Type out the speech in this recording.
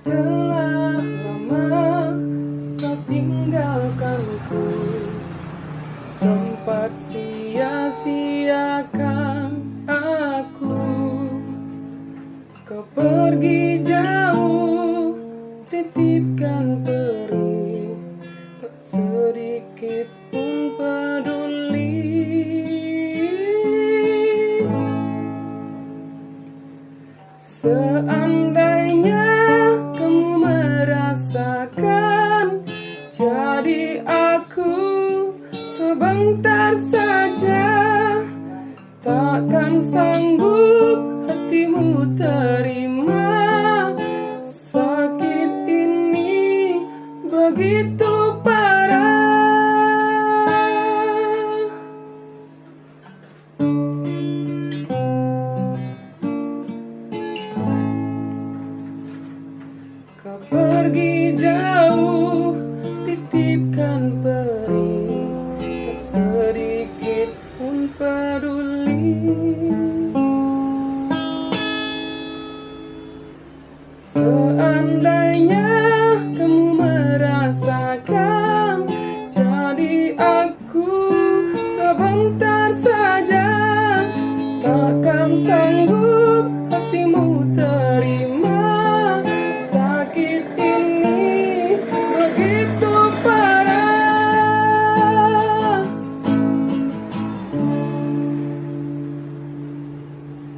Telah lama kau tinggalkanku, sempat sia-siakan aku. Kau pergi jauh, titipkan perih, tak sedikit pun peduli. Seandainya kamu merasakan, jadi aku sebentar saja. Takkan sanggup hatimu terima sakit ini begitu parah. Kau pergi jauh, titipkan perih, tak sedikit pun peduli. Seandainya